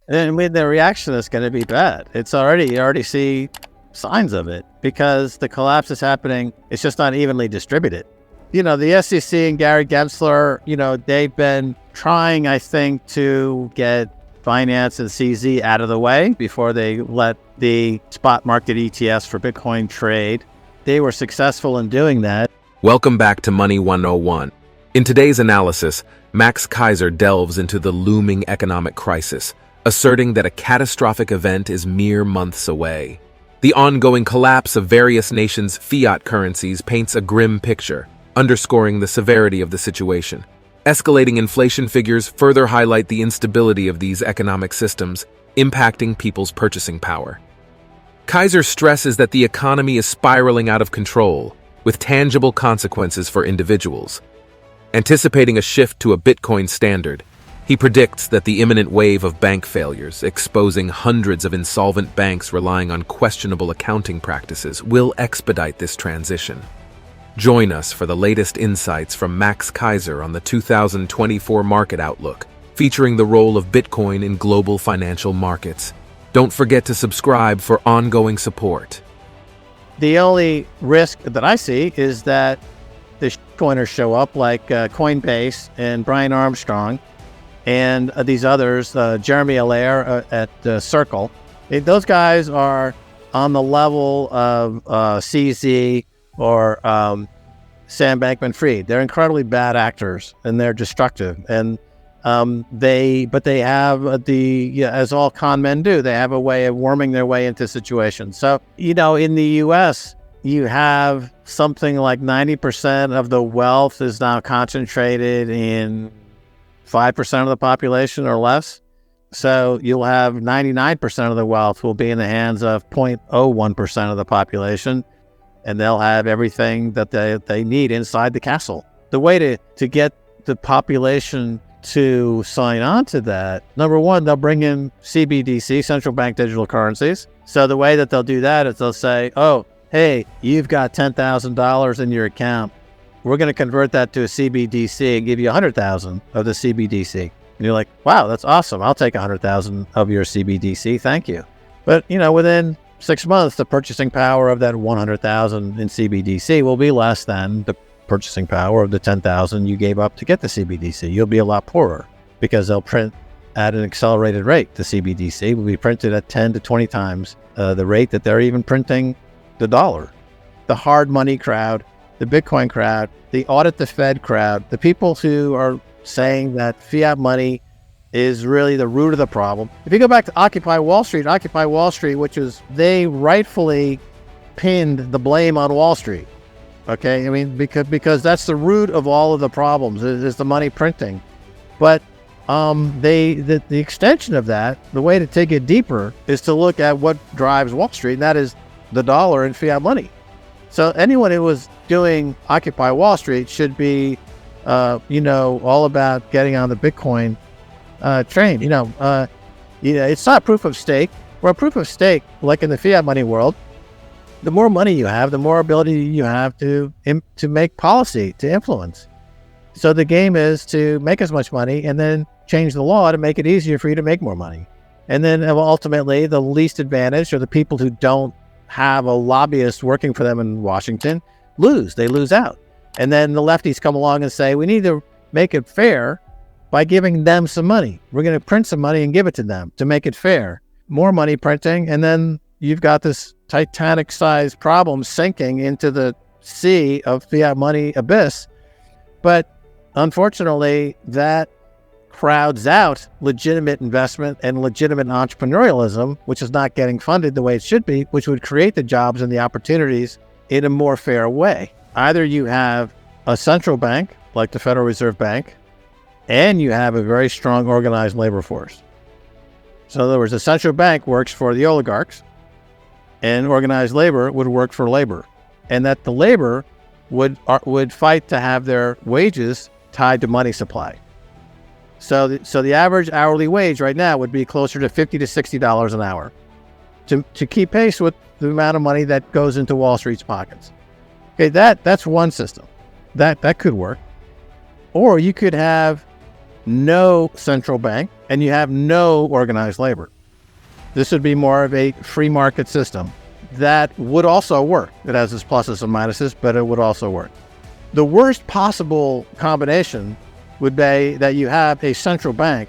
And I mean, the reaction is going to be bad. You already see signs of it because the collapse is happening. It's just not evenly distributed. The SEC and Gary Gensler, they've been trying, I think, to get Binance and CZ out of the way before they let the spot market ETFs for Bitcoin trade. They were successful in doing that. Welcome back to Money 101. In today's analysis, Max Keiser delves into the looming economic crisis, asserting that a catastrophic event is mere months away. The ongoing collapse of various nations' fiat currencies paints a grim picture, underscoring the severity of the situation. Escalating inflation figures further highlight the instability of these economic systems, impacting people's purchasing power. Keiser stresses that the economy is spiraling out of control, with tangible consequences for individuals. Anticipating a shift to a Bitcoin standard, he predicts that the imminent wave of bank failures, exposing hundreds of insolvent banks relying on questionable accounting practices, will expedite this transition. Join us for the latest insights from Max Keiser on the 2024 market outlook, featuring the role of Bitcoin in global financial markets. Don't forget to subscribe for ongoing support. The only risk that I see is that the coiners show up like Coinbase and Brian Armstrong and these others, Jeremy Allaire at Circle. Those guys are on the level of CZ or Sam Bankman-Fried. They're incredibly bad actors and they're destructive. And they have as all con men do, they have a way of worming their way into situations. So, in the US, you have something like 90% of the wealth is now concentrated in 5% of the population or less. So you'll have 99% of the wealth will be in the hands of 0.01% of the population, and they'll have everything that they need inside the castle. The way to get the population to sign on to that, number one, they'll bring in CBDC, central bank digital currencies. So the way that they'll do that is they'll say, oh, hey, you've got $10,000 in your account. We're going to convert that to a CBDC and give you 100,000 of the CBDC. And you're like, wow, that's awesome. I'll take 100,000 of your CBDC. Thank you. But, within 6 months, the purchasing power of that 100,000 in CBDC will be less than the purchasing power of the 10,000 you gave up to get the CBDC. You'll be a lot poorer because they'll print at an accelerated rate. The CBDC will be printed at 10 to 20 times the rate that they're even printing the dollar. The hard money crowd, the Bitcoin crowd, the audit the Fed crowd, the people who are saying that fiat money is really the root of the problem. If you go back to Occupy Wall Street, which is, they rightfully pinned the blame on Wall Street. Okay, I mean, because that's the root of all of the problems is the money printing. But the extension of that, the way to take it deeper is to look at what drives Wall Street, and that is the dollar and fiat money. So anyone who was doing Occupy Wall Street should be, all about getting on the Bitcoin train. It's not proof of stake. Well, proof of stake, like in the fiat money world, the more money you have, the more ability you have to make policy, to influence. So the game is to make as much money and then change the law to make it easier for you to make more money. And then ultimately, the least advantaged, or the people who don't have a lobbyist working for them in Washington, lose. They lose out. And then the lefties come along and say, we need to make it fair by giving them some money. We're going to print some money and give it to them to make it fair. More money printing, and then you've got this Titanic-sized problem sinking into the sea of fiat money abyss. But unfortunately, that crowds out legitimate investment and legitimate entrepreneurialism, which is not getting funded the way it should be, which would create the jobs and the opportunities in a more fair way. Either you have a central bank, like the Federal Reserve Bank, and you have a very strong organized labor force. So in other words, the central bank works for the oligarchs, and organized labor would work for labor, and that the labor would fight to have their wages tied to money supply. So the average hourly wage right now would be closer to $50 to $60 an hour to keep pace with the amount of money that goes into Wall Street's pockets. Okay, that's one system. That could work. Or you could have no central bank, and you have no organized labor. This would be more of a free market system that would also work. It has its pluses and minuses, but it would also work. The worst possible combination would be that you have a central bank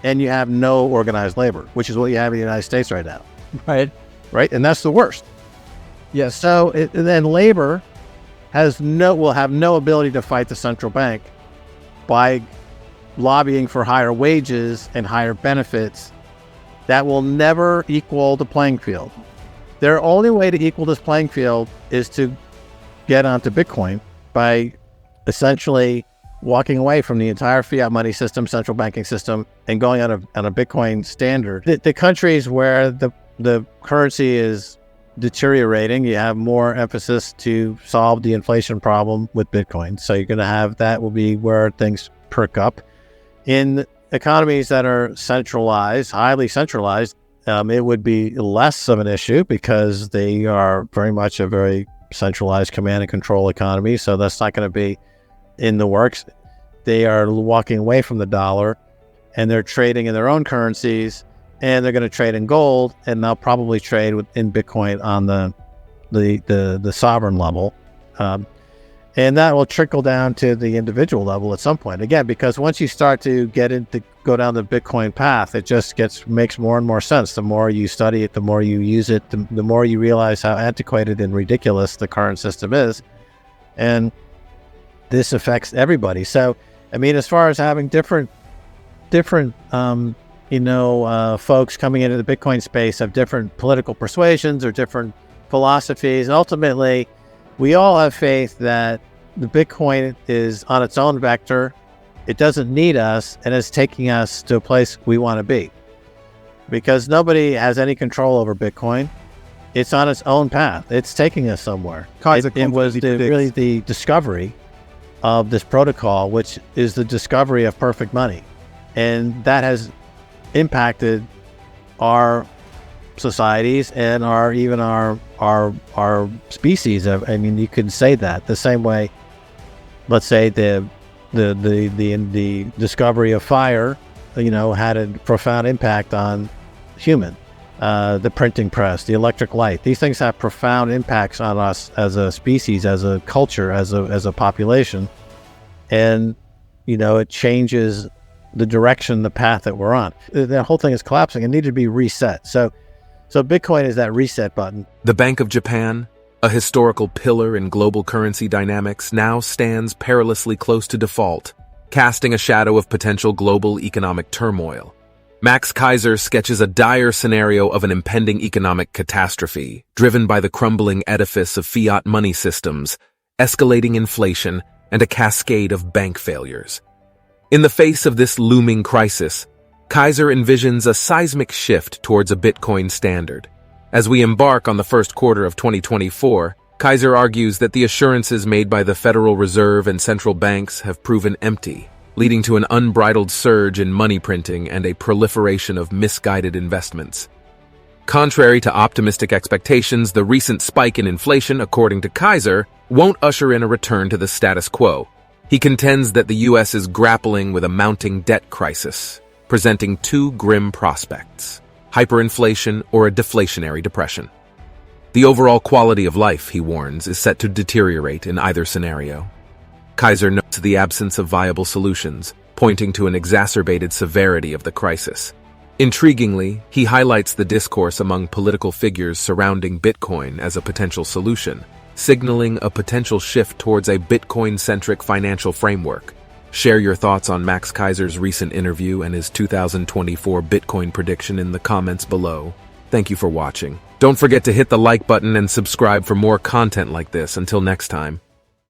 and you have no organized labor, which is what you have in the United States right now. Right? And that's the worst. Yes. So then labor will have no ability to fight the central bank by lobbying for higher wages and higher benefits. That will never equal the playing field. Their only way to equal this playing field is to get onto Bitcoin by essentially walking away from the entire fiat money system, central banking system, and going on a Bitcoin standard. The countries where the currency is deteriorating, you have more emphasis to solve the inflation problem with Bitcoin. So you're going to have that will be where things perk up. In economies that are centralized, highly centralized, it would be less of an issue because they are very much a very centralized command and control economy. So that's not going to be in the works. They are walking away from the dollar and they're trading in their own currencies, and they're going to trade in gold, and they'll probably trade in Bitcoin on the sovereign level. And that will trickle down to the individual level at some point. Again, because once you start to go down the Bitcoin path, it just makes more and more sense. The more you study it, the more you use it, the more you realize how antiquated and ridiculous the current system is. And this affects everybody. So, I mean, as far as having different folks coming into the Bitcoin space of different political persuasions or different philosophies, and ultimately, we all have faith that the Bitcoin is on its own vector. It doesn't need us, and it's taking us to a place we want to be. Because nobody has any control over Bitcoin. It's on its own path. It's taking us somewhere. It was really the discovery of this protocol, which is the discovery of perfect money. And that has impacted our societies and our species. I mean, you could say that the same way. Let's say the discovery of fire, had a profound impact on human. The printing press, the electric light. These things have profound impacts on us as a species, as a culture, as a population, and it changes the direction, the path that we're on. The whole thing is collapsing and needed to be reset. So Bitcoin is that reset button. The Bank of Japan, a historical pillar in global currency dynamics, now stands perilously close to default, casting a shadow of potential global economic turmoil. Max Keiser sketches a dire scenario of an impending economic catastrophe, driven by the crumbling edifice of fiat money systems, escalating inflation, and a cascade of bank failures. In the face of this looming crisis, Keiser envisions a seismic shift towards a Bitcoin standard. As we embark on the first quarter of 2024, Keiser argues that the assurances made by the Federal Reserve and central banks have proven empty, leading to an unbridled surge in money printing and a proliferation of misguided investments. Contrary to optimistic expectations, the recent spike in inflation, according to Keiser, won't usher in a return to the status quo. He contends that the U.S. is grappling with a mounting debt crisis, presenting two grim prospects: hyperinflation or a deflationary depression. The overall quality of life, he warns, is set to deteriorate in either scenario. Keiser notes the absence of viable solutions, pointing to an exacerbated severity of the crisis. Intriguingly, he highlights the discourse among political figures surrounding Bitcoin as a potential solution, signaling a potential shift towards a Bitcoin-centric financial framework. Share your thoughts on Max Keiser's recent interview and his 2024 Bitcoin prediction in the comments below. Thank you for watching. Don't forget to hit the like button and subscribe for more content like this. Until next time.